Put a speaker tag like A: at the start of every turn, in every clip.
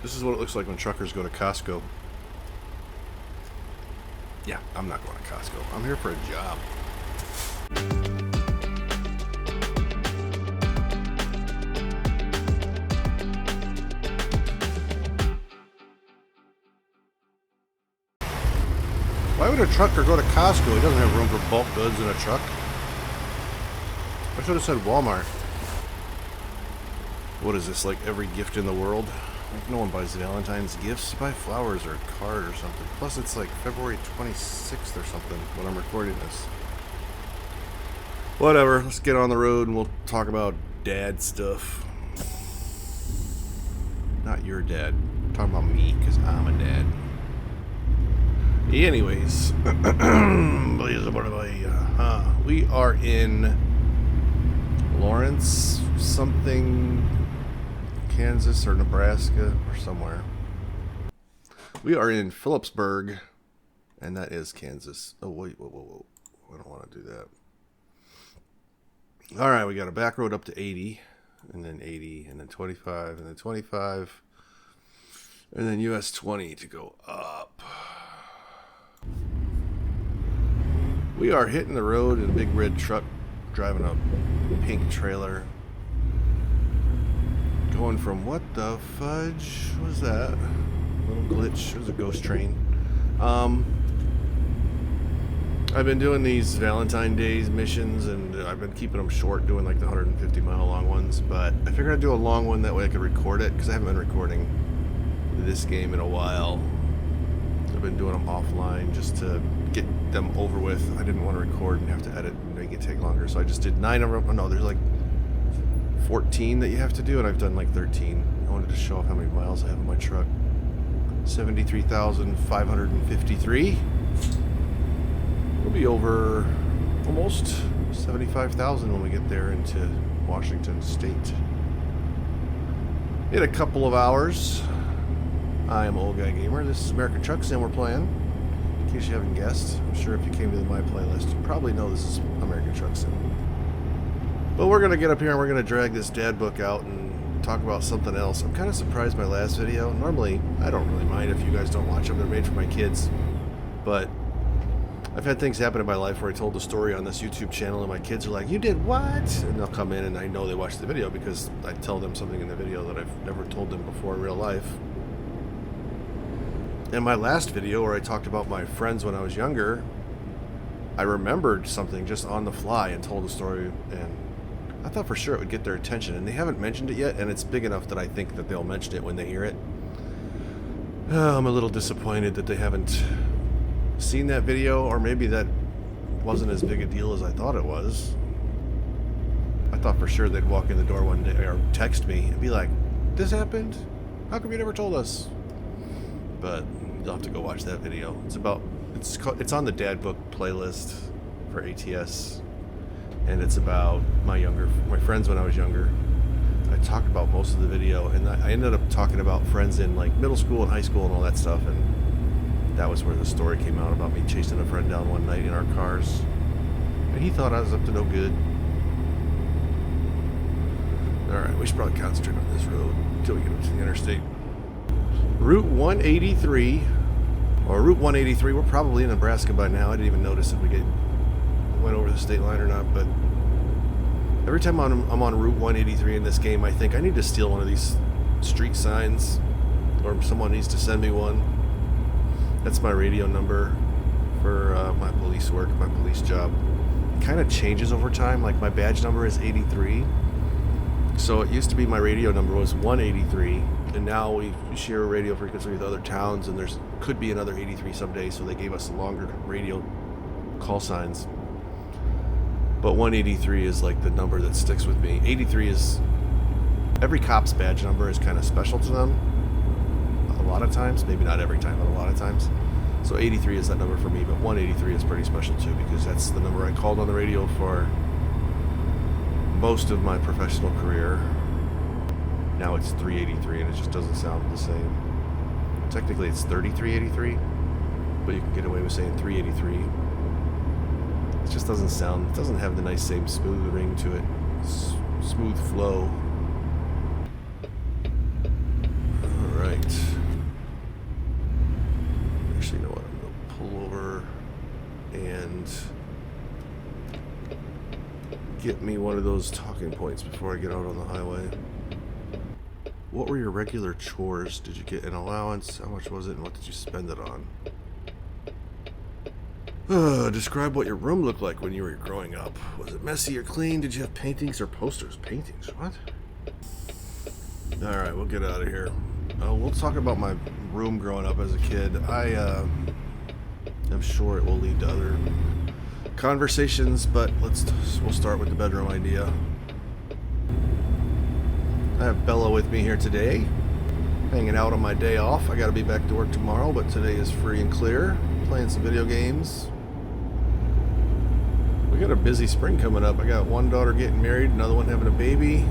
A: This is what it looks like when truckers go to Costco. Yeah, I'm not going to Costco. I'm here for a job. Why would a trucker go to Costco? He doesn't have room for bulk goods in a truck. I should have said Walmart. What is this, like every gift in the world? Like no one buys Valentine's gifts. You buy flowers or a card or something. Plus it's like February 26th or something when I'm recording this. Whatever, let's get on the road and we'll talk about dad stuff. Not your dad. I'm talking about me, because I'm a dad. Anyways, we are in Lawrence something, Kansas or Nebraska or somewhere. We are in Phillipsburg, and that is Kansas. Oh, wait, whoa. I don't want to do that. All right, we got a back road up to 80, and then 80, and then 25, and then 25, and then US 20 to go up. We are hitting the road in a big red truck, driving a pink trailer. Going from what the fudge was that? A little glitch. It was a ghost train. I've been doing these Valentine Days missions, and I've been keeping them short, doing like the 150-mile long ones. But I figured I'd do a long one, that way I could record it, because I haven't been recording this game in a while. I've been doing them offline just to get them over with. I didn't want to record and have to edit and make it take longer, so I just did 9 of them. Oh no, there's like 14 that you have to do, and I've done like 13. I wanted to show off how many miles I have in my truck. 73,553. We'll be over almost 75,000 when we get there into Washington State. In a couple of hours. I am Old Guy Gamer. This is American Truck Sim we're playing. In case you haven't guessed, I'm sure if you came to my playlist, you probably know this is American Truck Sim. But we're going to get up here and we're going to drag this dad book out and talk about something else. I'm kind of surprised by last video. Normally, I don't really mind if you guys don't watch them. They're made for my kids. But I've had things happen in my life where I told the story on this YouTube channel and my kids are like, "You did what?" And they'll come in and I know they watched the video because I tell them something in the video that I've never told them before in real life. In my last video where I talked about my friends when I was younger, I remembered something just on the fly and told the story, and I thought for sure it would get their attention, and they haven't mentioned it yet, and it's big enough that I think that they'll mention it when they hear it. I'm a little disappointed that they haven't seen that video, or maybe that wasn't as big a deal as I thought it was. I thought for sure they'd walk in the door one day or text me and be like, "This happened? How come you never told us?" But you'll have to go watch that video. It's on the Dad Book playlist for ATS, and it's about my friends when I was younger. I talked about most of the video, and I ended up talking about friends in like middle school and high school and all that stuff, and that was where the story came out about me chasing a friend down one night in our cars, and he thought I was up to no good. Alright, we should probably concentrate on this road until we get up to the interstate. Route 183, or Route 183, we're probably in Nebraska by now. I didn't even notice if we went over the state line or not, but every time I'm on Route 183 in this game, I think I need to steal one of these street signs, or someone needs to send me one. That's my radio number for my police work, my police job. It kind of changes over time. Like my badge number is 83. So it used to be my radio number was 183, and now we share a radio frequency with other towns, and there's could be another 83 someday, so they gave us longer radio call signs. But 183 is like the number that sticks with me. 83 is, every cop's badge number is kind of special to them. A lot of times, maybe not every time, but a lot of times. So 83 is that number for me, but 183 is pretty special too, because that's the number I called on the radio for most of my professional career. Now it's 383 and it just doesn't sound the same. Technically it's 3383, but you can get away with saying 383. It just doesn't sound, it doesn't have the nice same smooth ring to it, smooth flow. Alright. and get me one of those talking points before I get out on the highway. What were your regular chores? Did you get an allowance? How much was it, and what did you spend it on? Describe what your room looked like when you were growing up. Was it messy or clean? Did you have paintings or posters? Paintings? What? Alright, we'll get out of here. We'll talk about my room growing up as a kid. I'm sure it will lead to other conversations, but we'll start with the bedroom idea. I have Bella with me here today, hanging out on my day off. I gotta be back to work tomorrow, but today is free and clear. Playing some video games. We got a busy spring coming up. I got one daughter getting married, another one having a baby.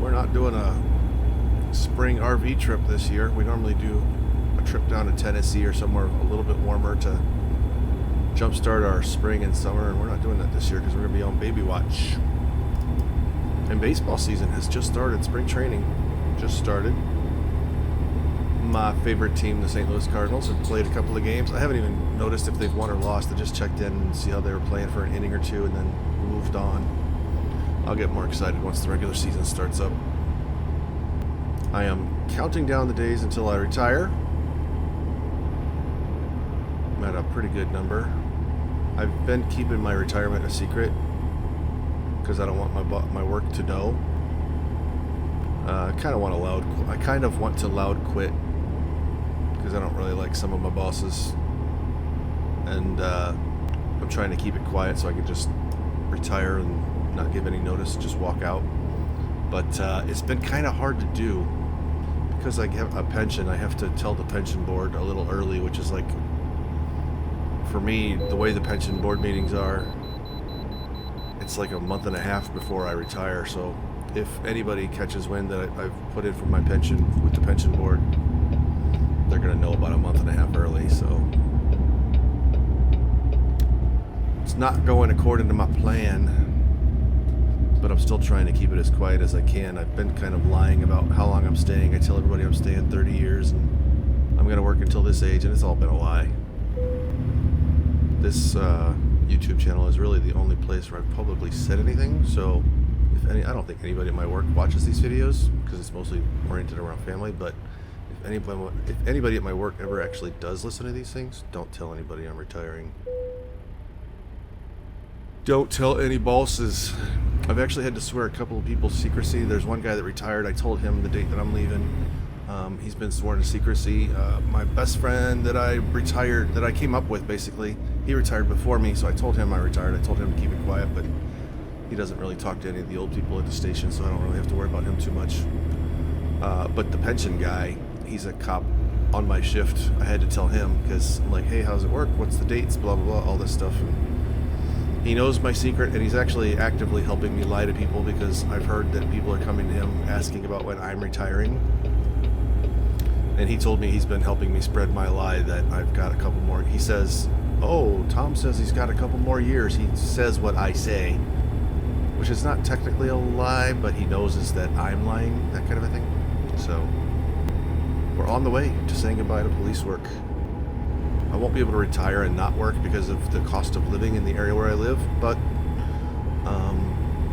A: We're not doing a spring RV trip this year. We normally do a trip down to Tennessee or somewhere a little bit warmer to jumpstart our spring and summer, and we're not doing that this year because we're going to be on baby watch. And baseball season has just started. Spring training just started. My favorite team, the St. Louis Cardinals, have played a couple of games. I haven't even noticed if they've won or lost. I just checked in and see how they were playing for an inning or two and then moved on. I'll get more excited once the regular season starts up. I am counting down the days until I retire. I'm at a pretty good number. I've been keeping my retirement a secret because I don't want my work to know. I kind of want to loud quit because I don't really like some of my bosses, and I'm trying to keep it quiet so I can just retire and not give any notice, just walk out. But it's been kind of hard to do because I have a pension. I have to tell the pension board a little early, which is like, for me, the way the pension board meetings are, it's like a month and a half before I retire. So if anybody catches wind that I've put in for my pension with the pension board, they're going to know about a month and a half early. So it's not going according to my plan, but I'm still trying to keep it as quiet as I can. I've been kind of lying about how long I'm staying. I tell everybody I'm staying 30 years and I'm going to work until this age, and it's all been a lie. This YouTube channel is really the only place where I've publicly said anything, so I don't think anybody at my work watches these videos because it's mostly oriented around family, but if anybody at my work ever actually does listen to these things, don't tell anybody I'm retiring. Don't tell any bosses. I've actually had to swear a couple of people's secrecy. There's one guy that retired. I told him the date that I'm leaving. He's been sworn to secrecy. My best friend that I came up with, basically, he retired before me, so I told him I retired. I told him to keep it quiet, but he doesn't really talk to any of the old people at the station, so I don't really have to worry about him too much. But the pension guy, he's a cop on my shift. I had to tell him because I'm like, hey, how's it work? What's the dates? Blah, blah, blah, all this stuff. And he knows my secret, and he's actually actively helping me lie to people because I've heard that people are coming to him asking about when I'm retiring. And he told me he's been helping me spread my lie that I've got a couple more. He says, oh, Tom says he's got a couple more years. He says what I say, which is not technically a lie, but he knows is that I'm lying, that kind of a thing. So we're on the way to saying goodbye to police work. I won't be able to retire and not work because of the cost of living in the area where I live, but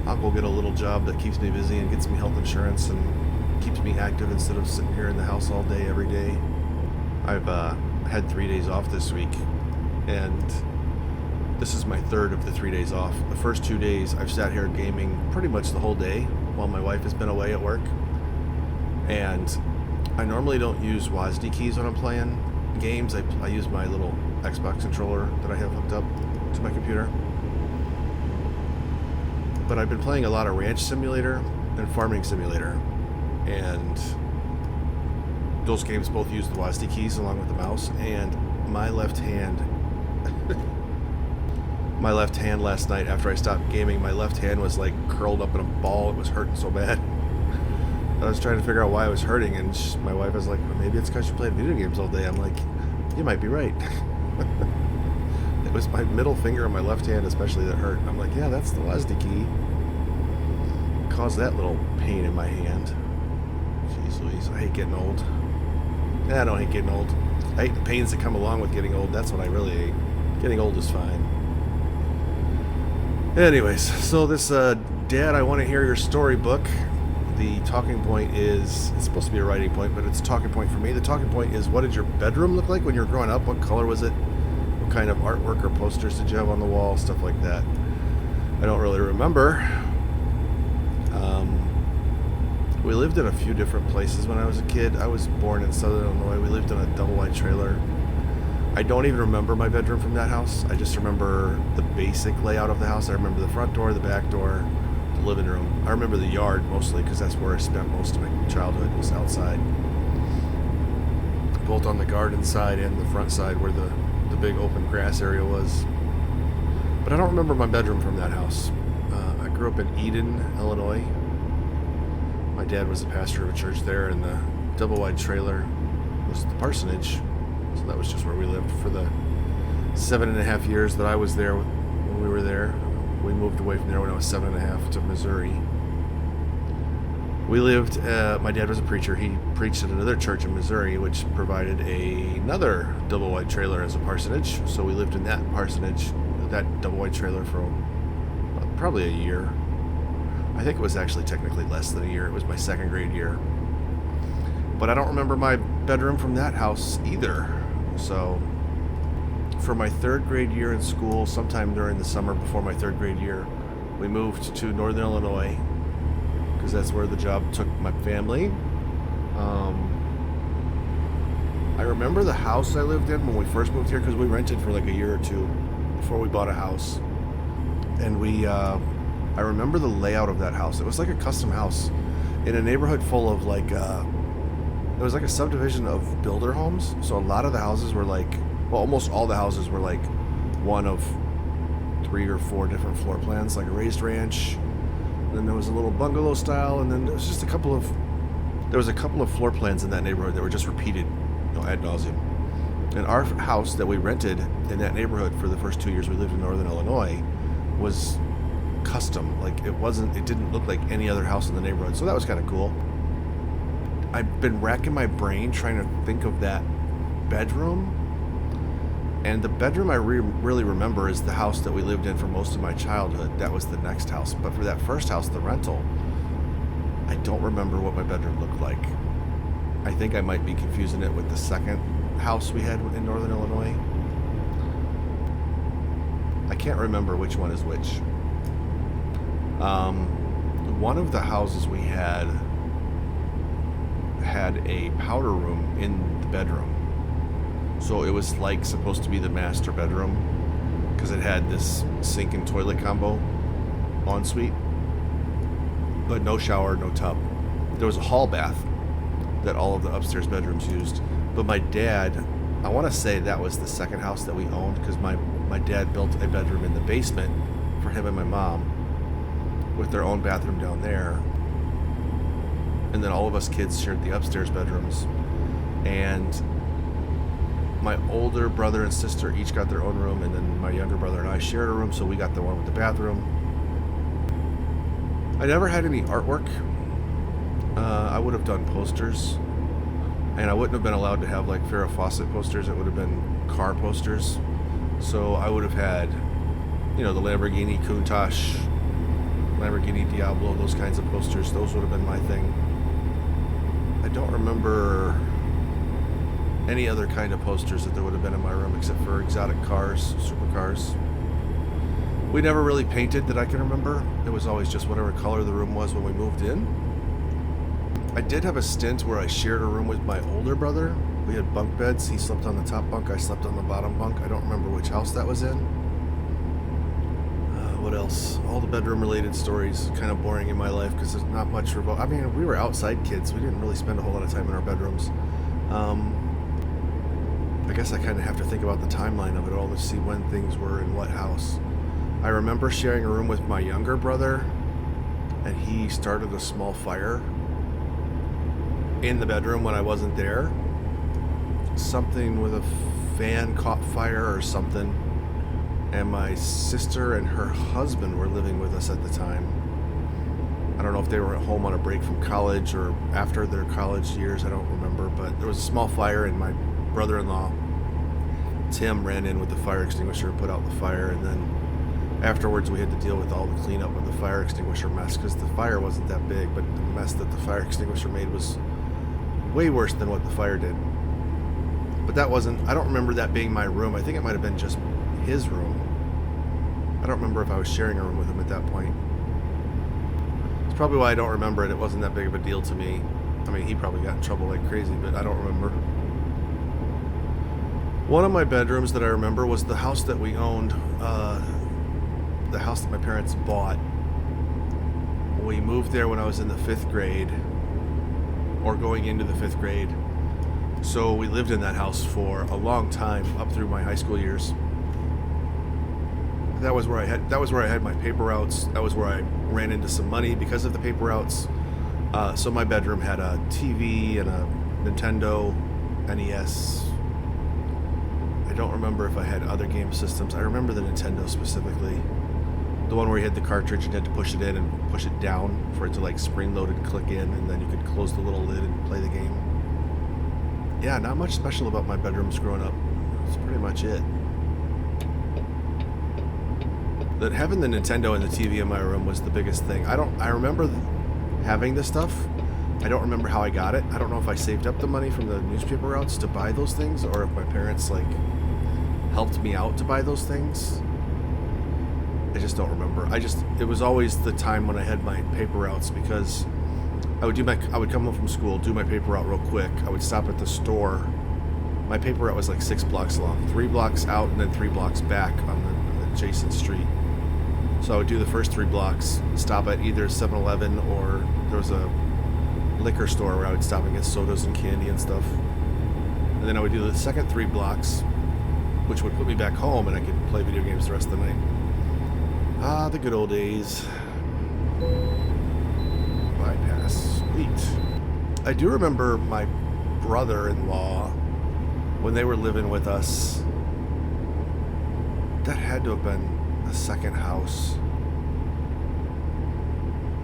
A: I'll go get a little job that keeps me busy and gets me health insurance and keeps me active instead of sitting here in the house all day, every day. I've had 3 days off this week, and this is my third of the 3 days off. The first 2 days I've sat here gaming pretty much the whole day while my wife has been away at work. And I normally don't use WASD keys when I'm playing games. I use my little Xbox controller that I have hooked up to my computer. But I've been playing a lot of Ranch Simulator and Farming Simulator, and those games both use the WASD keys along with the mouse, and my left hand last night after I stopped gaming, my left hand was like curled up in a ball. It was hurting so bad. I was trying to figure out why I was hurting, and my wife was like, well, maybe it's because you played video games all day. I'm like, you might be right. It was my middle finger on my left hand especially that hurt. I'm like, yeah, that's the WASD key. It caused that little pain in my hand. Jeez Louise, I hate getting old. I don't hate getting old. I hate the pains that come along with getting old. That's what I really hate. Getting old is fine. Anyways, so this Dad, I Want to Hear Your Story book, the talking point is, it's supposed to be a writing point, but it's a talking point for me. The talking point is, what did your bedroom look like when you were growing up? What color was it? What kind of artwork or posters did you have on the wall? Stuff like that. I don't really remember. We lived in a few different places when I was a kid. I was born in Southern Illinois. We lived in a double-wide trailer. I don't even remember my bedroom from that house. I just remember the basic layout of the house. I remember the front door, the back door, the living room. I remember the yard mostly because that's where I spent most of my childhood, was outside. Both on the garden side and the front side where the big open grass area was. But I don't remember my bedroom from that house. I grew up in Eden, Illinois. My dad was the pastor of a church there, and the double-wide trailer was the parsonage. So that was just where we lived for the 7.5 years that I was there when we were there. We moved away from there when I was 7.5 to Missouri. We lived, my dad was a preacher. He preached at another church in Missouri, which provided another double-wide trailer as a parsonage. So we lived in that parsonage, that double-wide trailer for probably a year. I think it was actually technically less than a year. It was my second grade year. But I don't remember my bedroom from that house either. So for my third grade year in school, sometime during the summer before my third grade year, we moved to Northern Illinois because that's where the job took my family. I remember the house I lived in when we first moved here because we rented for like a year or two before we bought a house. And I remember the layout of that house. It was like a custom house in a neighborhood full of like, it was like a subdivision of builder homes. So a lot of the houses were like, well, almost all the houses were like one of 3 or 4 different floor plans, like a raised ranch. And then there was a little bungalow style, and then there was just a couple of floor plans in that neighborhood that were just repeated, ad nauseum. And our house that we rented in that neighborhood for the first 2 years we lived in Northern Illinois was custom. Like it didn't look like any other house in the neighborhood. So that was kind of cool. I've been racking my brain trying to think of that bedroom. And the bedroom I really remember is the house that we lived in for most of my childhood. That was the next house. But for that first house, the rental, I don't remember what my bedroom looked like. I think I might be confusing it with the second house we had in Northern Illinois. I can't remember which one is which. One of the houses we had a powder room in the bedroom. So it was like supposed to be the master bedroom because it had this sink and toilet combo ensuite, but no shower, no tub. There was a hall bath that all of the upstairs bedrooms used. But my dad, I want to say that was the second house that we owned because my dad built a bedroom in the basement for him and my mom with their own bathroom down there. And then all of us kids shared the upstairs bedrooms. And my older brother and sister each got their own room, and then my younger brother and I shared a room, so we got the one with the bathroom. I never had any artwork. I would have done posters, and I wouldn't have been allowed to have like Farrah Fawcett posters. It would have been car posters. So I would have had, the Lamborghini Countach, Lamborghini Diablo, those kinds of posters. Those would have been my thing. I don't remember any other kind of posters that there would have been in my room except for exotic cars, supercars. We never really painted that I can remember. It was always just whatever color the room was when we moved in. I did have a stint where I shared a room with my older brother. We had bunk beds. He slept on the top bunk. I slept on the bottom bunk. I don't remember which house that was in. What else? All the bedroom related stories, kind of boring in my life because there's not much remote. I mean, we were outside kids. We didn't really spend a whole lot of time in our bedrooms. I guess I kind of have to think about the timeline of it all to see when things were in what house. I remember sharing a room with my younger brother, and he started a small fire in the bedroom when I wasn't there. Something with a fan caught fire or something. And my sister and her husband were living with us at the time. I don't know if they were at home on a break from college or after their college years. I don't remember. But there was a small fire, and my brother-in-law, Tim, ran in with the fire extinguisher, put out the fire, and then Afterwards, we had to deal with all the cleanup of the fire extinguisher mess because the fire wasn't that big, but the mess that the fire extinguisher made was way worse than what the fire did. But that wasn't, I don't remember that being my room. I think it might have been just his room. I don't remember if I was sharing a room with him at that point. It's probably why I don't remember it. It wasn't that big of a deal to me. I mean, he probably got in trouble like crazy, but I don't remember. One of my bedrooms that I remember was the house that we owned, the house that my parents bought. We moved there when I was in the 5th grade, or going into the 5th grade. So we lived in that house for a long time, up through my high school years. That was where I had my paper routes. That was where I ran into some money because of the paper routes. So my bedroom had a TV and a Nintendo NES. I don't remember if I had other game systems. I remember the Nintendo specifically. The one where you had the cartridge and you had to push it in and push it down for it to like spring-loaded click in, and then you could close the little lid and play the game. Yeah, not much special about my bedrooms growing up. That's pretty much it. That having the Nintendo and the TV in my room was the biggest thing. I remember having this stuff. I don't remember how I got it. I don't know if I saved up the money from the newspaper routes to buy those things, or if my parents like helped me out to buy those things. I just don't remember. It was always the time when I had my paper routes, because I would come home from school, do my paper route real quick. I would stop at the store. My paper route was like 6 blocks long, 3 blocks out and then 3 blocks back on the adjacent street. So I would do the first 3 blocks, stop at either 7-Eleven, or there was a liquor store where I would stop and get sodas and candy and stuff. And then I would do the second 3 blocks, which would put me back home, and I could play video games the rest of the night. Ah, the good old days. Bypass. Sweet. I do remember my brother-in-law, when they were living with us, that had to have been a second house.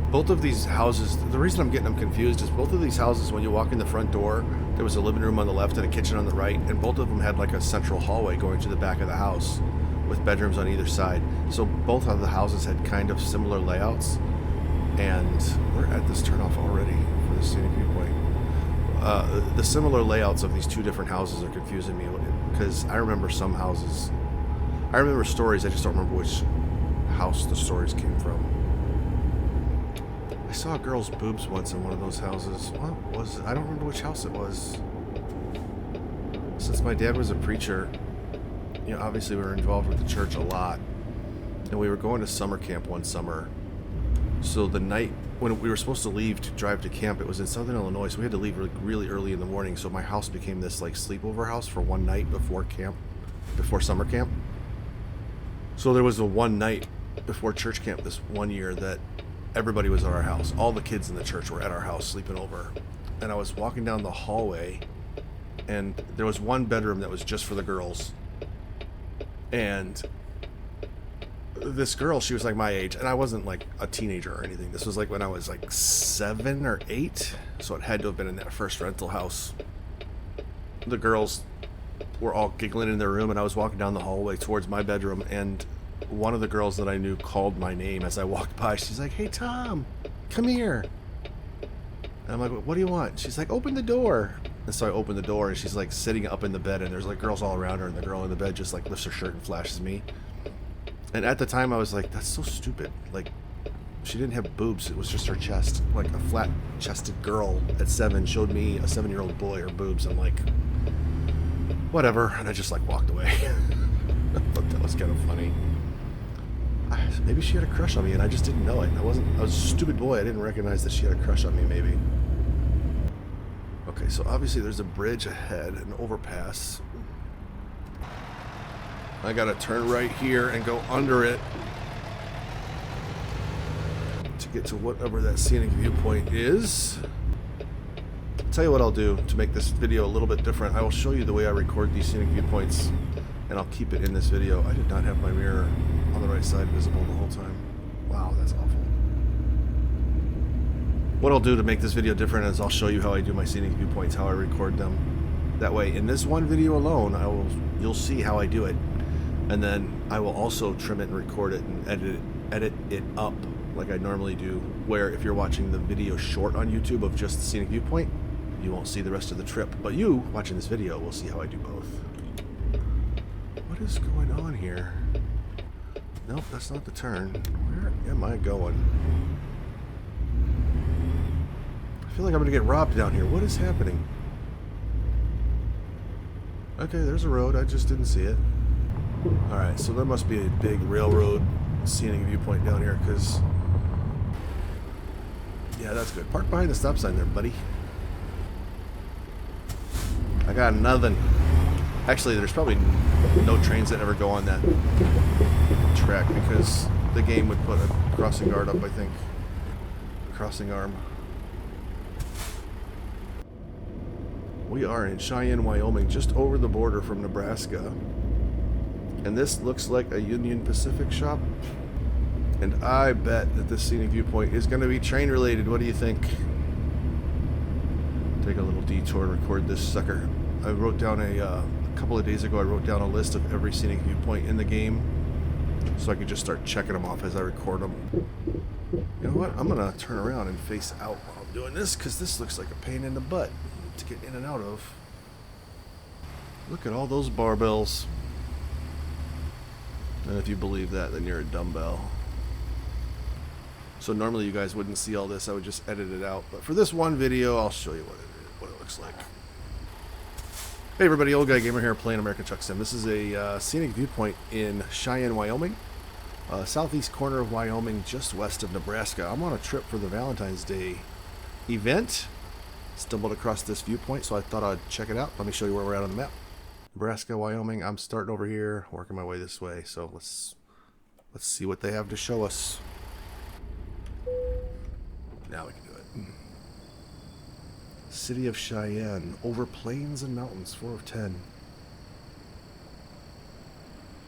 A: Both of these houses, the reason I'm getting them confused is both of these houses, when you walk in the front door, there was a living room on the left and a kitchen on the right, and both of them had like a central hallway going to the back of the house with bedrooms on either side. So both of the houses had kind of similar layouts, and we're at this turnoff already for the scenic viewpoint. The similar layouts of these two different houses are confusing me, because I remember some houses, I remember stories, I just don't remember which house the stories came from. I saw a girl's boobs once in one of those houses. What was it? I don't remember which house it was. Since my dad was a preacher, you know, obviously we were involved with the church a lot, and we were going to summer camp one summer. So the night when we were supposed to leave to drive to camp, it was in southern Illinois, so we had to leave really early in the morning. So my house became this like sleepover house for one night before camp, before summer camp. So there was a one night before church camp this one year that everybody was at our house. All the kids in the church were at our house sleeping over. And I was walking down the hallway, and there was one bedroom that was just for the girls. And this girl, she was like my age, and I wasn't like a teenager or anything. This was like when I was like 7 or 8, so it had to have been in that first rental house. The girls were all giggling in their room, and I was walking down the hallway towards my bedroom, and one of the girls that I knew called my name as I walked by. She's like, "Hey Tom, come here." And I'm like, "What do you want?" She's like, "Open the door." And so I opened the door, and she's like sitting up in the bed, and there's like girls all around her, and the girl in the bed just like lifts her shirt and flashes me. And at the time I was like, that's so stupid. Like, she didn't have boobs, it was just her chest. Like a flat chested girl at 7 showed me a 7-year-old boy her boobs. I'm like, whatever. And I just like walked away. I thought that was kind of funny. Maybe she had a crush on me and I just didn't know it. I was a stupid boy. I didn't recognize that she had a crush on me, maybe. Okay, so obviously there's a bridge ahead, an overpass. I gotta turn right here and go under it to get to whatever that scenic viewpoint is. I'll tell you what I'll do to make this video a little bit different. I will show you the way I record these scenic viewpoints, and I'll keep it in this video. I did not have my mirror on the right side visible the whole time. Wow, that's awful. What I'll do to make this video different is I'll show you how I do my scenic viewpoints, how I record them. That way, in this one video alone, you'll see how I do it. And then I will also trim it and record it and edit it up like I normally do, where if you're watching the video short on YouTube of just the scenic viewpoint, you won't see the rest of the trip. But you, watching this video, will see how I do both. What is going on here? Nope, that's not the turn. Where am I going? I feel like I'm going to get robbed down here. What is happening? Okay, there's a road. I just didn't see it. Alright, so there must be a big railroad scenic viewpoint down here, because... yeah, that's good. Park behind the stop sign there, buddy. I got nothing. Actually, there's probably no trains that ever go on that track, because the game would put a crossing guard up, I think. Crossing arm. We are in Cheyenne, Wyoming, just over the border from Nebraska. And this looks like a Union Pacific shop. And I bet that this scenic viewpoint is going to be train related. What do you think? Take a little detour and record this sucker. I wrote down a couple of days ago, I wrote down a list of every scenic viewpoint in the game, so I could just start checking them off as I record them. You know what? I'm going to turn around and face out while I'm doing this, because this looks like a pain in the butt to get in and out of. Look at all those barbells. And if you believe that, then you're a dumbbell. So normally you guys wouldn't see all this, I would just edit it out. But for this one video, I'll show you what it looks like. Hey everybody, Old Guy Gamer here playing American Truck Sim. This is a scenic viewpoint in Cheyenne, Wyoming. Southeast corner of Wyoming, just west of Nebraska. I'm on a trip for the Valentine's Day event. Stumbled across this viewpoint, so I thought I'd check it out. Let me show you where we're at on the map. Nebraska, Wyoming. I'm starting over here, working my way this way. So let's see what they have to show us. Now we can do it. City of Cheyenne, over plains and mountains, 4 of 10.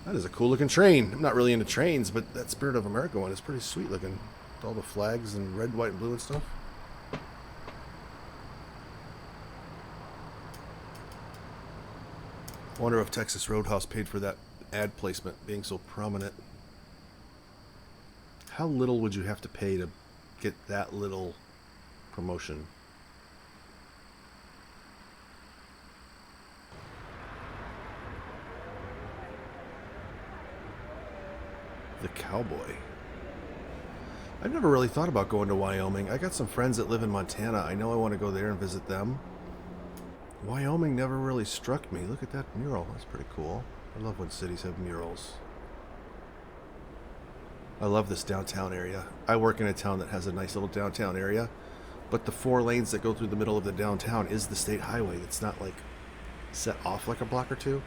A: That is a cool looking train. I'm not really into trains, but that Spirit of America one is pretty sweet looking. With all the flags and red, white, and blue and stuff. I wonder if Texas Roadhouse paid for that ad placement being so prominent. How little would you have to pay to get that little promotion? The Cowboy. I've never really thought about going to Wyoming. I got some friends that live in Montana. I know I want to go there and visit them. Wyoming never really struck me. Look at that mural. That's pretty cool. I love when cities have murals. I love this downtown area. I work in a town that has a nice little downtown area, but the 4 lanes that go through the middle of the downtown is the state highway. It's not like set off like a block or two.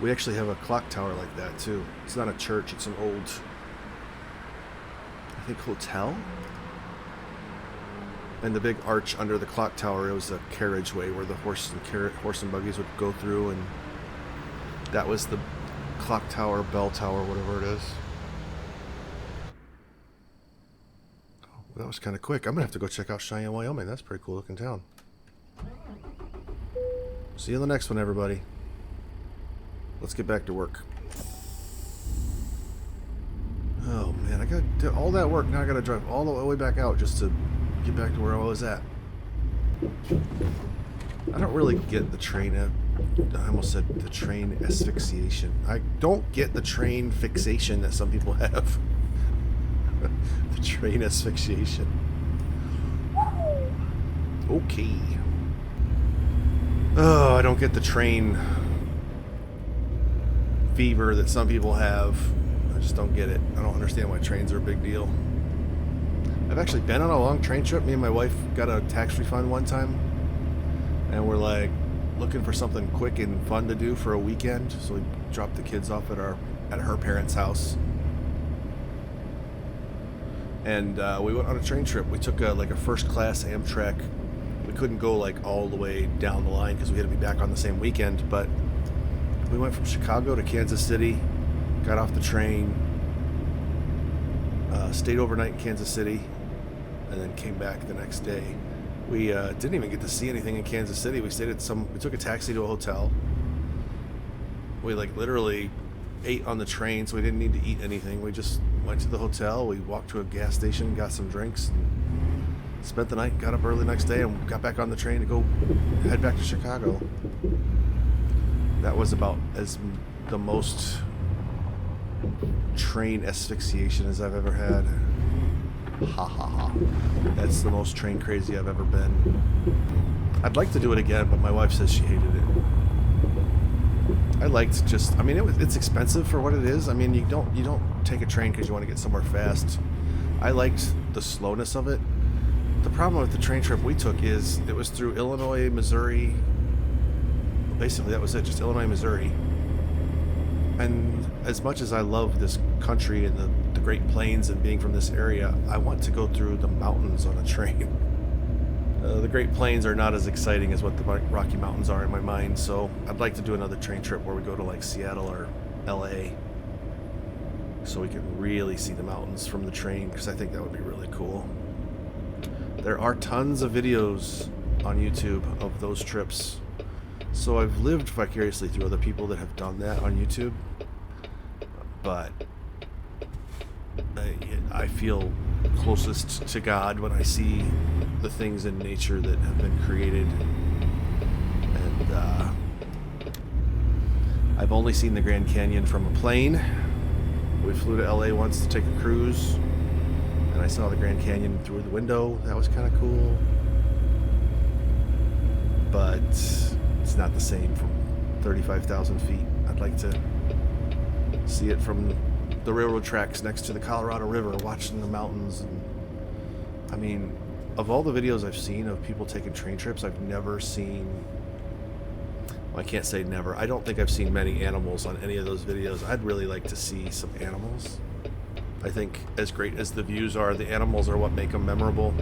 A: We actually have a clock tower like that too. It's not a church, it's an old, I think, hotel. And the big arch under the clock tower, it was a carriageway where the horse and buggies would go through, and that was the clock tower, bell tower, whatever it is. Oh, that was kind of quick. I'm going to have to go check out Cheyenne, Wyoming. That's a pretty cool looking town. See you in the next one, everybody. Let's get back to work. Oh man, I got all that work. Now I got to drive all the way back out just to get back to where I was at. I don't really get the train. I almost said the train asphyxiation. I don't get the train fixation that some people have. The train asphyxiation. Okay. Oh, I don't get the train fever that some people have. I just don't get it. I don't understand why trains are a big deal. I've actually been on a long train trip. Me and my wife got a tax refund one time, and we're like looking for something quick and fun to do for a weekend. So we dropped the kids off at her parents' house, and we went on a train trip. We took like a first class Amtrak. We couldn't go like all the way down the line because we had to be back on the same weekend, but we went from Chicago to Kansas City, got off the train, stayed overnight in Kansas City, and then came back the next day. We didn't even get to see anything in Kansas City. We stayed at we took a taxi to a hotel. We like literally ate on the train, so we didn't need to eat anything. We just went to the hotel, we walked to a gas station, got some drinks, and spent the night, got up early the next day, and got back on the train to go head back to Chicago. That was about as the most train asphyxiation as I've ever had. Ha ha ha. That's the most train crazy I've ever been. I'd like to do it again, but my wife says she hated it. I liked just, I mean, it's expensive for what it is. I mean, you don't take a train because you want to get somewhere fast. I liked the slowness of it. The problem with the train trip we took is it was through Illinois, Missouri. Basically, that was it, just Illinois, Missouri. And as much as I love this country and the Great Plains and being from this area, I want to go through the mountains on a train. The Great Plains are not as exciting as what the Rocky Mountains are in my mind, so I'd like to do another train trip where we go to like Seattle or LA so we can really see the mountains from the train, because I think that would be really cool. There are tons of videos on YouTube of those trips, so I've lived vicariously through other people that have done that on YouTube, but I feel closest to God when I see the things in nature that have been created. And I've only seen the Grand Canyon from a plane. We flew to LA once to take a cruise, and I saw the Grand Canyon through the window. That was kind of cool, but it's not the same from 35,000 feet. I'd like to see it from the railroad tracks next to the Colorado River, watching the mountains. And I mean, of all the videos I've seen of people taking train trips, I've never seen, well, I can't say never, I don't think I've seen many animals on any of those videos. I'd really like to see some animals. I think as great as the views are, the animals are what make them memorable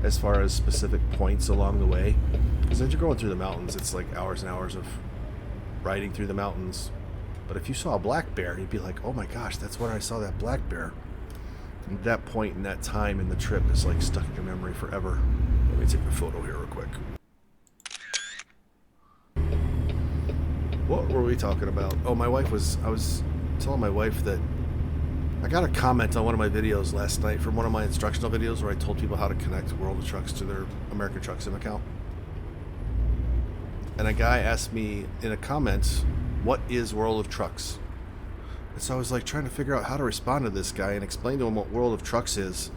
A: as far as specific points along the way. Because as you're going through the mountains, it's like hours and hours of riding through the mountains. But if you saw a black bear, you'd be like, oh my gosh, that's where I saw that black bear. And that point in that time in the trip is like stuck in your memory forever. Let me take a photo here real quick. What were we talking about? Oh, I was telling my wife that I got a comment on one of my videos last night from one of my instructional videos where I told people how to connect World of Trucks to their American Truck Sim account. And a guy asked me in a comment, what is World of Trucks? And so I was like trying to figure out how to respond to this guy and explain to him what World of Trucks is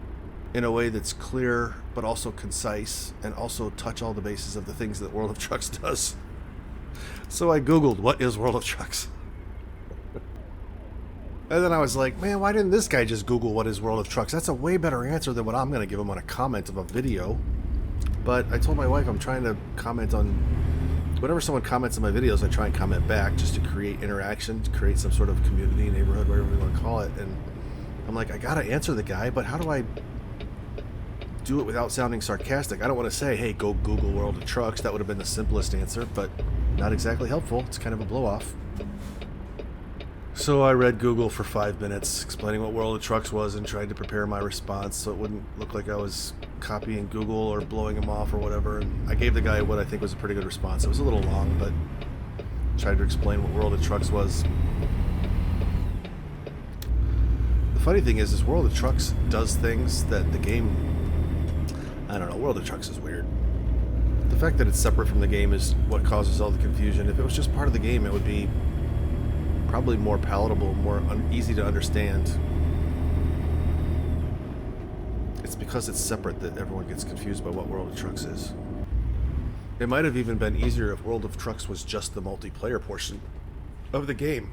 A: in a way that's clear but also concise, and also touch all the bases of the things that World of Trucks does. So I googled, what is World of Trucks? And then I was like, man, why didn't this guy just Google what is World of Trucks? That's a way better answer than what I'm going to give him on a comment of a video. But I told my wife I'm trying to comment on whenever someone comments on my videos, I try and comment back just to create interaction, to create some sort of community, neighborhood, whatever we want to call it. And I'm like, I gotta answer the guy, but how do I do it without sounding sarcastic? I don't want to say, hey, go Google World of Trucks. That would have been the simplest answer, but not exactly helpful. It's kind of a blow-off. So I read Google for 5 minutes, explaining what World of Trucks was, and tried to prepare my response so it wouldn't look like I was copying Google or blowing him off or whatever. And I gave the guy what I think was a pretty good response. It was a little long, but tried to explain what World of Trucks was. The funny thing is World of Trucks does things that the game, I don't know, World of Trucks is weird. The fact that it's separate from the game is what causes all the confusion. If it was just part of the game, it would be probably more palatable, more easy to understand. It's because it's separate that everyone gets confused by what World of Trucks is. It might have even been easier if World of Trucks was just the multiplayer portion of the game.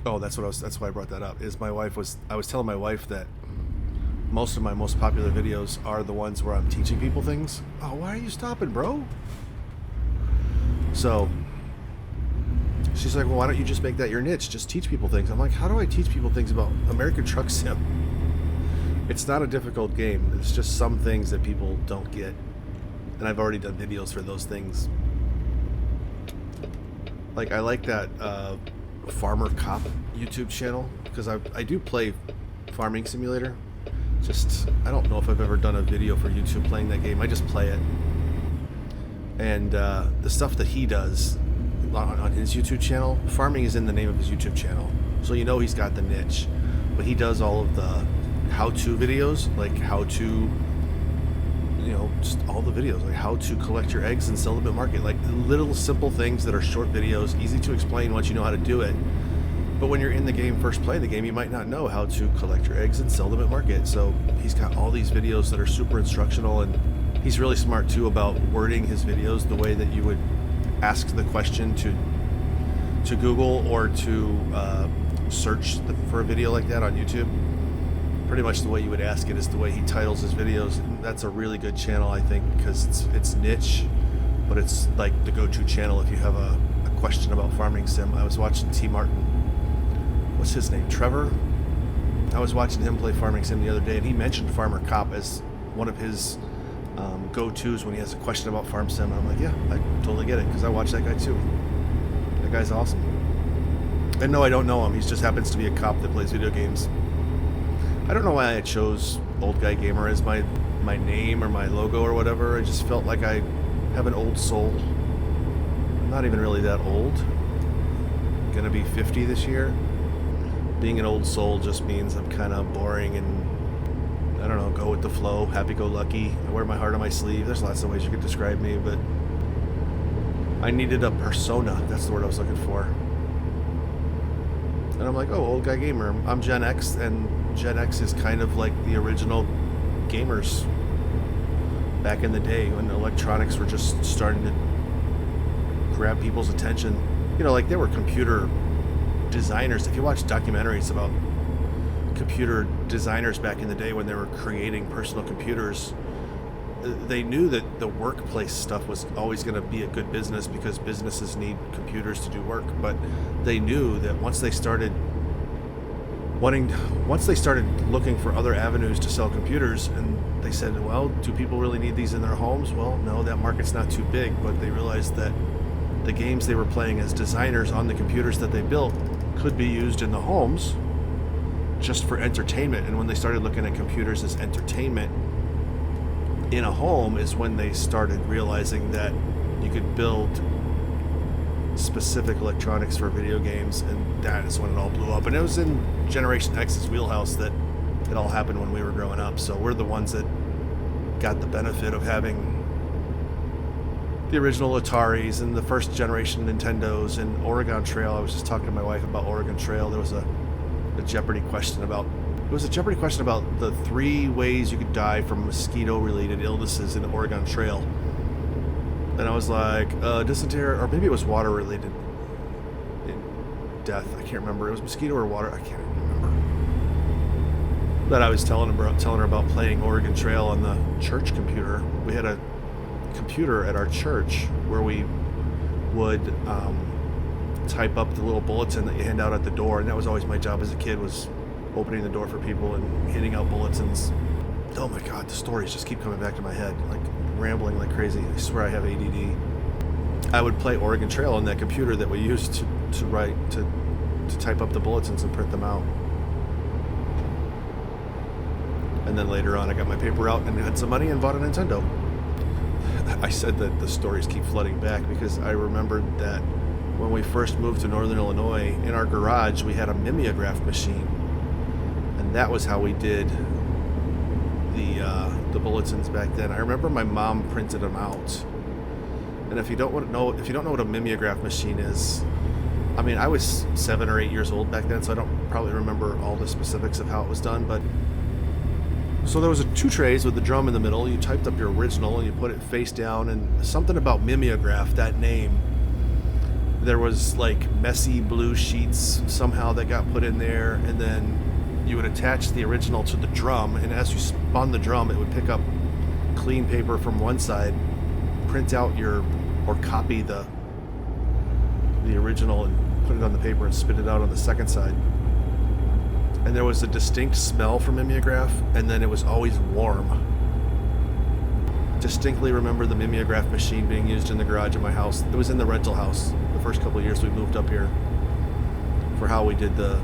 A: Oh, that's why I brought that up. I was telling my wife that most of my most popular videos are the ones where I'm teaching people things. Oh, why are you stopping, bro? So she's like, well, why don't you just make that your niche? Just teach people things. I'm like, how do I teach people things about American Truck Sim? It's not a difficult game. It's just some things that people don't get. And I've already done videos for those things. Like, I like that Farmer Cop YouTube channel, because I do play Farming Simulator. Just, I don't know if I've ever done a video for YouTube playing that game. I just play it. And the stuff that he does, on his YouTube channel. Farming is in the name of his YouTube channel, so you know he's got the niche. But he does all of the how-to videos, like how to, just all the videos, like how to collect your eggs and sell them at market, like little simple things that are short videos, easy to explain once you know how to do it. But when you're in the game, first playing the game, you might not know how to collect your eggs and sell them at market. So he's got all these videos that are super instructional, and he's really smart too about wording his videos the way that you would ask the question to Google or to search for a video like that on YouTube. Pretty much the way you would ask it is the way he titles his videos. And that's a really good channel, I think, because it's niche, but it's like the go-to channel if you have a question about farming sim. I was watching T. Martin. What's his name? Trevor? I was watching him play farming sim the other day, and he mentioned Farmer Cop as one of his go-tos when he has a question about farm sim. And I'm like, yeah, I totally get it, because I watch that guy too. That guy's awesome. And no, I don't know him. He just happens to be a cop that plays video games. I don't know why I chose Old Guy Gamer as my name or my logo or whatever. I just felt like I have an old soul. I'm not even really that old. I'm gonna be 50 this year. Being an old soul just means I'm kind of boring and, I don't know, go with the flow, happy-go-lucky. I wear my heart on my sleeve. There's lots of ways you could describe me, but I needed a persona. That's the word I was looking for. And I'm like, oh, Old Guy Gamer. I'm Gen X, and Gen X is kind of like the original gamers back in the day when electronics were just starting to grab people's attention. Like there were computer designers. If you watch documentaries about computer designers back in the day when they were creating personal computers, they knew that the workplace stuff was always going to be a good business because businesses need computers to do work. But they knew that once they started looking for other avenues to sell computers, and they said, well, do people really need these in their homes? Well, no, that market's not too big. But they realized that the games they were playing as designers on the computers that they built could be used in the homes just for entertainment. And when they started looking at computers as entertainment in a home is when they started realizing that you could build specific electronics for video games, and that is when it all blew up. And it was in Generation X's wheelhouse that it all happened when we were growing up. So we're the ones that got the benefit of having the original Ataris and the first generation Nintendos and Oregon Trail. I was just talking to my wife about Oregon Trail. There was a Jeopardy question about the 3 ways you could die from mosquito-related illnesses in Oregon Trail. And I was like, dysentery, or maybe it was water-related death. I can't remember. It was mosquito or water. I can't remember. But I was telling her about playing Oregon Trail on the church computer. We had a computer at our church where we would type up the little bulletin that you hand out at the door, and that was always my job as a kid, was opening the door for people and handing out bulletins. Oh my god, the stories just keep coming back to my head, like rambling like crazy. I swear I have ADD. I would play Oregon Trail on that computer that we used to type up the bulletins and print them out. And then later on I got my paper out and had some money and bought a Nintendo. I said that the stories keep flooding back because I remembered that when we first moved to Northern Illinois, in our garage we had a mimeograph machine, and that was how we did the bulletins back then. I remember my mom printed them out. And if you don't know what a mimeograph machine is, I mean, I was 7 or 8 years old back then, so I don't probably remember all the specifics of how it was done, but so there was 2 trays with the drum in the middle. You typed up your original and you put it face down, and something about mimeograph, that name, there was like messy blue sheets somehow that got put in there, and then you would attach the original to the drum, and as you spun the drum it would pick up clean paper from one side, print out or copy the original and put it on the paper and spit it out on the second side. And there was a distinct smell from mimeograph, and then it was always warm. Distinctly remember the mimeograph machine being used in the garage of my house. It was in the rental house the first couple of years we moved up here for how we did the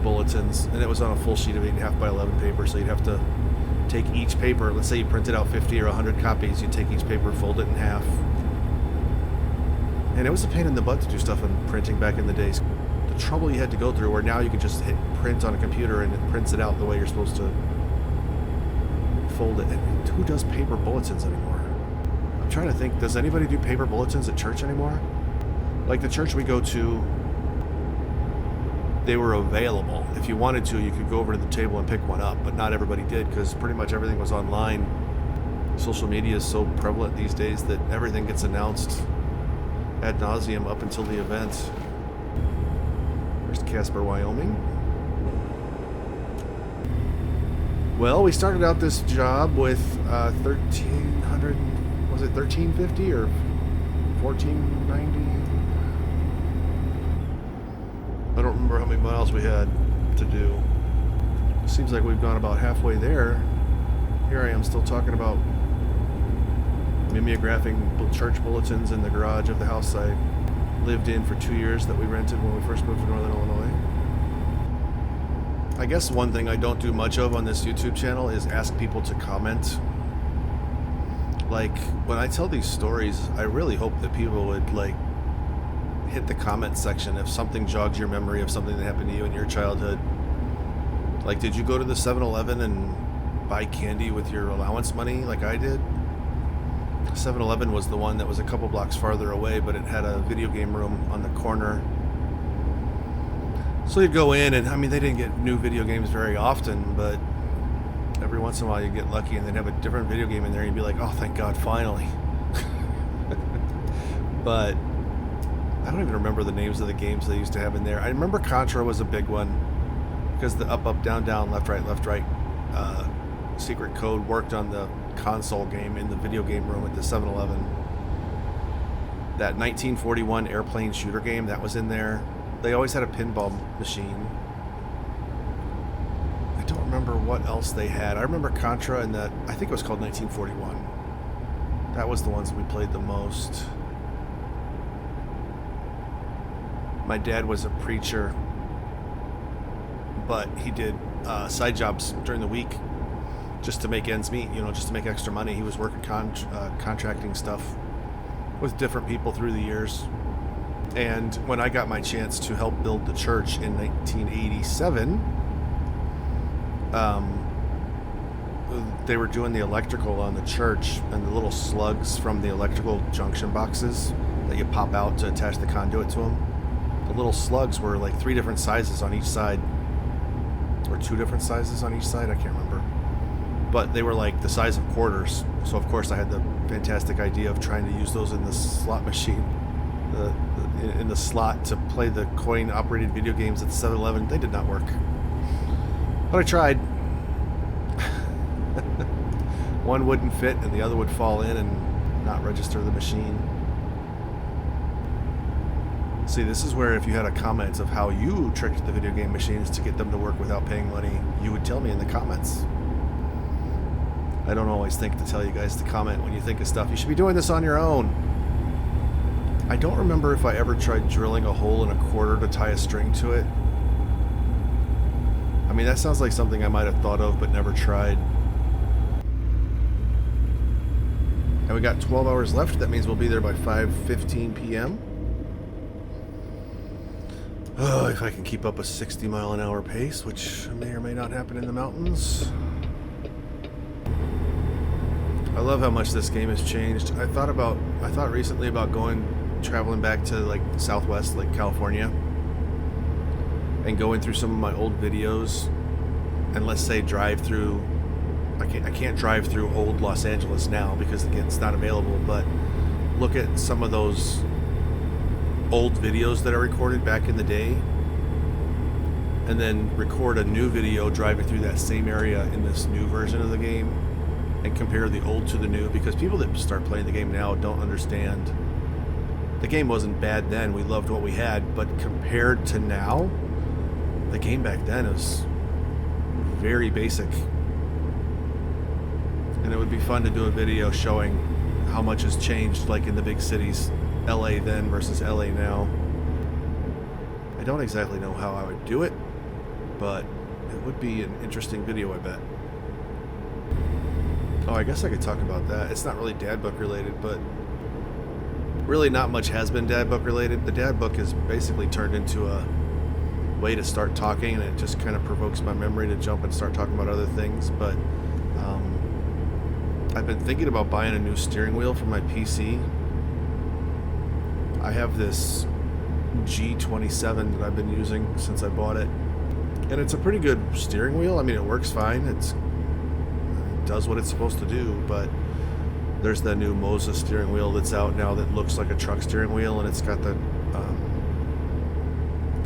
A: bulletins, and it was on a full sheet of 8.5 by 11 paper, so you'd have to take each paper. Let's say you printed out 50 or 100 copies, you'd take each paper, fold it in half, And it was a pain in the butt to do stuff in printing back in the days. The trouble you had to go through, where now you can just hit print on a computer and it prints it out the way you're supposed to fold it. And who does paper bulletins anymore? I'm trying to think, does anybody do paper bulletins at church anymore? Like the church we go to, they were available. If you wanted to, you could go over to the table and pick one up, but not everybody did because pretty much everything was online. Social media is so prevalent these days that everything gets announced ad nauseum up until the event. There's Casper, Wyoming. Well, we started out this job with 1,300, was it 1,350 or 1,490? I don't remember how many miles we had to do. Seems like we've gone about halfway there. Here I am still talking about mimeographing church bulletins in the garage of the house I lived in for 2 years that we rented when we first moved to Northern Illinois. I guess one thing I don't do much of on this YouTube channel is ask people to comment. Like, when I tell these stories, I really hope that people would, like, hit the comment section if something jogs your memory of something that happened to you in your childhood. Like, did you go to the 7-Eleven and buy candy with your allowance money like I did? 7-Eleven was the one that was a couple blocks farther away, but it had a video game room on the corner. So you'd go in, and I mean, they didn't get new video games very often, but every once in a while you'd get lucky and they'd have a different video game in there and you'd be like, oh, thank God, finally. But I don't even remember the names of the games they used to have in there. I remember Contra was a big one because the up, down, down, left, right secret code worked on the console game in the video game room at the 7-Eleven. That 1941 airplane shooter game, that was in there. They always had a pinball machine. I don't remember what else they had. I remember Contra and that, I think it was called 1941. That was the ones we played the most. My dad was a preacher, but he did side jobs during the week just to make ends meet, you know, just to make extra money. He was working contracting stuff with different people through the years. And when I got my chance to help build the church in 1987, they were doing the electrical on the church, and the little slugs from the electrical junction boxes that you pop out to attach the conduit to them, the little slugs were like 3 different sizes on each side, or 2 different sizes on each side, I can't remember. But they were like the size of quarters. So of course I had the fantastic idea of trying to use those in the slot machine, in the slot to play the coin-operated video games at the 7-Eleven. They did not work, but I tried. One wouldn't fit and the other would fall in and not register the machine. See, this is where if you had a comment of how you tricked the video game machines to get them to work without paying money, you would tell me in the comments. I don't always think to tell you guys to comment when you think of stuff. You should be doing this on your own. I don't remember if I ever tried drilling a hole in a quarter to tie a string to it. I mean, that sounds like something I might have thought of but never tried. And we got 12 hours left. That means we'll be there by 5:15 p.m. Oh, if I can keep up a 60-mile-an-hour pace, which may or may not happen in the mountains. I love how much this game has changed. I thought recently about traveling back to like Southwest, like California, and going through some of my old videos, and let's say drive through. I can't drive through old Los Angeles now because again it's not available. But look at some of those old videos that are recorded back in the day, and then record a new video driving through that same area in this new version of the game, and compare the old to the new, because people that start playing the game now don't understand. The game wasn't bad then, we loved what we had, but compared to now, the game back then is very basic. And it would be fun to do a video showing how much has changed, like in the big cities, LA then versus LA now. I don't exactly know how I would do it, but it would be an interesting video, I bet. Oh, I guess I could talk about that. It's not really dad book related, but Really not much has been dad book related. The dad book has basically turned into a way to start talking, and it just kind of provokes my memory to jump and start talking about other things. But I've been thinking about buying a new steering wheel for my PC. I have this G27 that I've been using since I bought it, and it's a pretty good steering wheel. I mean, it works fine. It does what it's supposed to do, but there's the new Moses steering wheel that's out now that looks like a truck steering wheel, and it's got the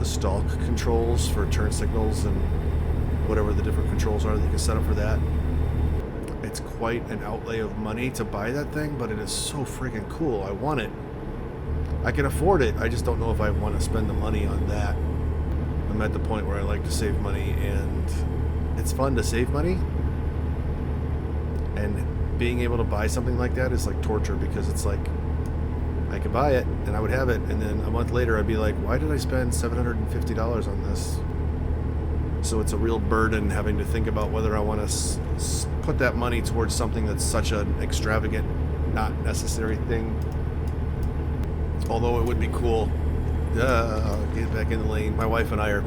A: stalk controls for turn signals and whatever the different controls are that you can set up for that. It's quite an outlay of money to buy that thing, but it is so freaking cool. I want it. I can afford it. I just don't know if I want to spend the money on that. I'm at the point where I like to save money, and it's fun to save money. And being able to buy something like that is like torture, because it's like I could buy it and I would have it, and then a month later I'd be like, why did I spend $750 on this? So it's a real burden having to think about whether I want to put that money towards something that's such an extravagant, not necessary thing. Although it would be cool. Get back in the lane. My wife and I are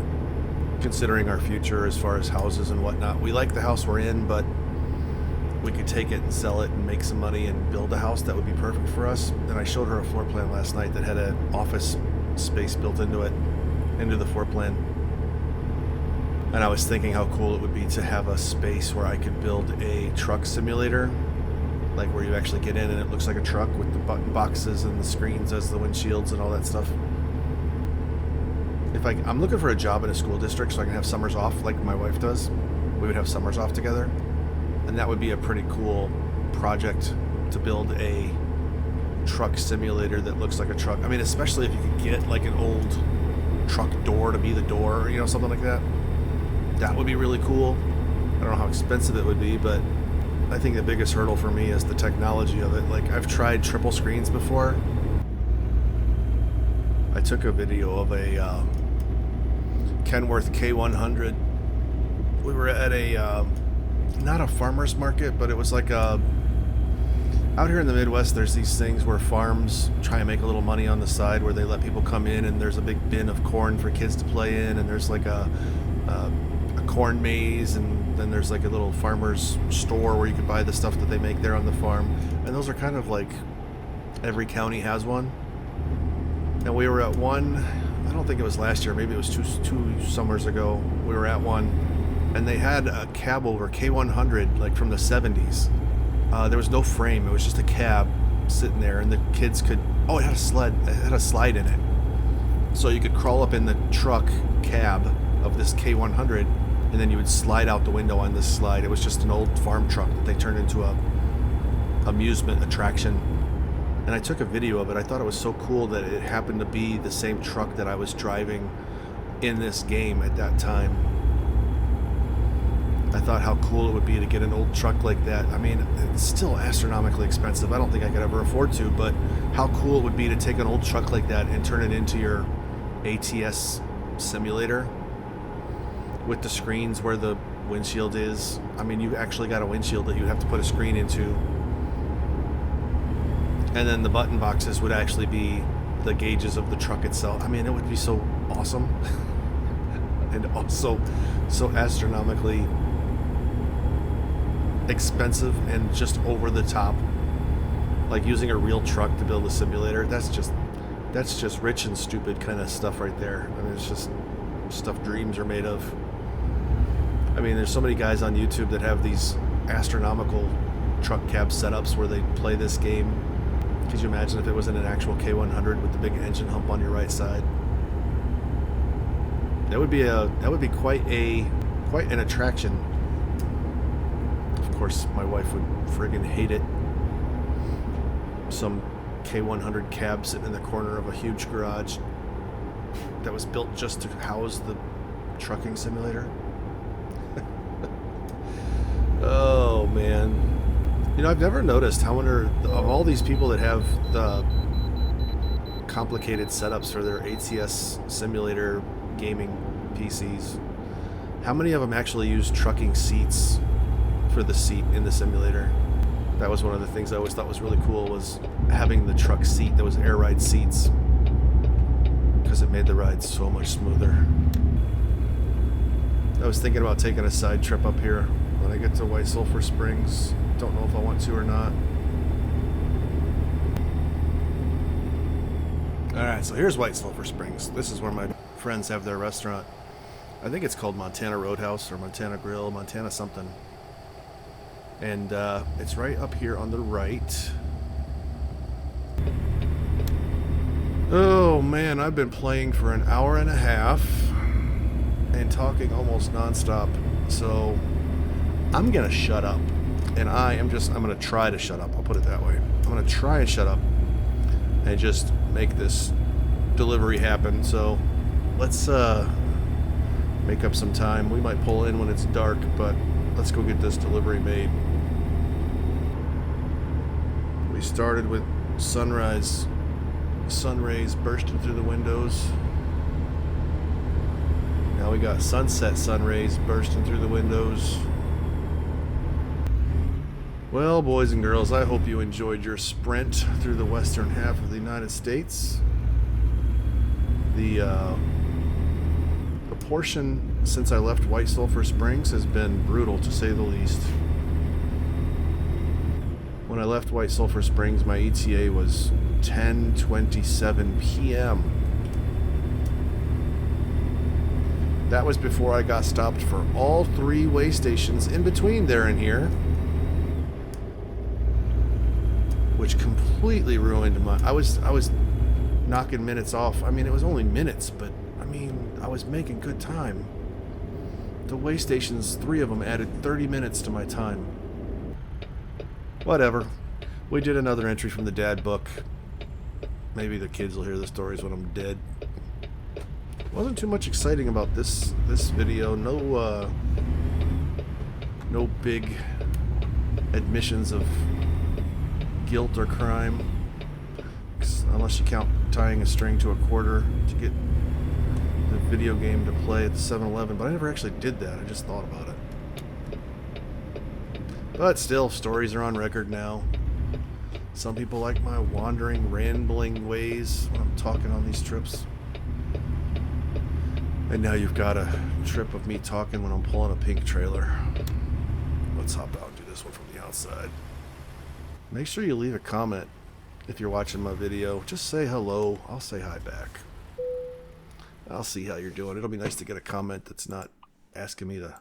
A: considering our future as far as houses and whatnot. We like the house we're in, but we could take it and sell it and make some money and build a house that would be perfect for us. And I showed her a floor plan last night that had an office space built into it, into the floor plan. And I was thinking how cool it would be to have a space where I could build a truck simulator, like where you actually get in and it looks like a truck with the button boxes and the screens as the windshields and all that stuff. I'm looking for a job in a school district so I can have summers off like my wife does. We would have summers off together. And that would be a pretty cool project, to build a truck simulator that looks like a truck. I mean, especially if you could get like an old truck door to be the door, you know, something like that. That would be really cool. I don't know how expensive it would be, but I think the biggest hurdle for me is the technology of it. Like, I've tried triple screens before. I took a video of a Kenworth K100. We were at a not a farmer's market, but it was like out here in the Midwest, there's these things where farms try and make a little money on the side, where they let people come in and there's a big bin of corn for kids to play in, and there's like a corn maze, and then there's like a little farmer's store where you can buy the stuff that they make there on the farm. And those are kind of like, every county has one. And we were at one, I don't think it was last year, maybe it was two summers ago, we were at one, and they had a cab over, K100, like from the 70s. There was no frame, it was just a cab sitting there, and the kids could, it had a slide in it. So you could crawl up in the truck cab of this K100, and then you would slide out the window on this slide. It was just an old farm truck that they turned into a amusement attraction. And I took a video of it. I thought it was so cool that it happened to be the same truck that I was driving in this game at that time. I thought how cool it would be to get an old truck like that. I mean, it's still astronomically expensive. I don't think I could ever afford to, but how cool it would be to take an old truck like that and turn it into your ATS simulator with the screens where the windshield is. I mean, you actually got a windshield that you have to put a screen into. And then the button boxes would actually be the gauges of the truck itself. I mean, it would be so awesome. And also so astronomically expensive and just over the top. Like using a real truck to build a simulator, that's just rich and stupid kind of stuff right there. I mean, it's just stuff dreams are made of. I mean, there's so many guys on YouTube that have these astronomical truck cab setups where they play this game. Could you imagine if it was in an actual K100 with the big engine hump on your right side? That would be quite an attraction. Of course, my wife would friggin' hate it. Some K100 cab sitting in the corner of a huge garage that was built just to house the trucking simulator. Oh man. You know, I've never noticed how many of all these people that have the complicated setups for their ATS simulator gaming PCs, how many of them actually use trucking seats for the seat in the simulator? That was one of the things I always thought was really cool, was having the truck seat that was air ride seats, because it made the ride so much smoother. I was thinking about taking a side trip up here when I get to White Sulphur Springs. Don't know if I want to or not. Alright, so here's White Sulphur Springs. This is where my friends have their restaurant. I think it's called Montana Roadhouse or Montana Grill, Montana something. And it's right up here on the right. Oh man, I've been playing for an hour and a half and talking almost nonstop. So I'm gonna shut up. And I'm gonna try to shut up. I'll put it that way. I'm gonna try and shut up and just make this delivery happen. So let's make up some time. We might pull in when it's dark, but let's go get this delivery made. We started with sunrise, sun rays bursting through the windows. Now we got sunset sun rays bursting through the windows. Well, boys and girls, I hope you enjoyed your sprint through the western half of the United States. The portion since I left White Sulphur Springs has been brutal, to say the least. When I left White Sulphur Springs, my ETA was 10:27 p.m. That was before I got stopped for all 3 way stations in between there and here, which completely ruined my... I was knocking minutes off. I mean, it was only minutes, but I mean, I was making good time. The way stations, 3 of them, added 30 minutes to my time. Whatever. We did another entry from the dad book. Maybe the kids will hear the stories when I'm dead. Wasn't too much exciting about this video. No big admissions of guilt or crime, unless you count tying a string to a quarter to get the video game to play at the 7-Eleven, but I never actually did that. I just thought about it. But still, stories are on record now. Some people like my wandering, rambling ways when I'm talking on these trips. And now you've got a trip of me talking when I'm pulling a pink trailer. Let's hop out and do this one from the outside. Make sure you leave a comment if you're watching my video. Just say hello. I'll say hi back. I'll see how you're doing. It'll be nice to get a comment that's not asking me to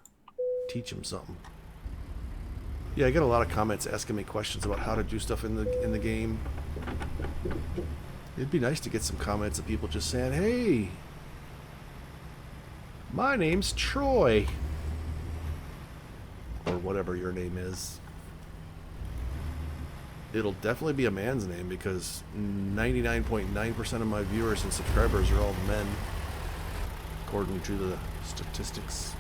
A: teach them something. Yeah, I get a lot of comments asking me questions about how to do stuff in the game. It'd be nice to get some comments of people just saying, "Hey, my name's Troy," or whatever your name is. It'll definitely be a man's name, because 99.9% of my viewers and subscribers are all men, according to the statistics.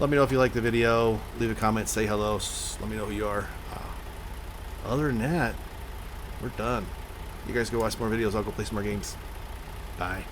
A: Let me know if you like the video. Leave a comment, say hello, let me know who you are. Other than that, we're done. You guys go watch more videos. I'll go play some more games. Bye.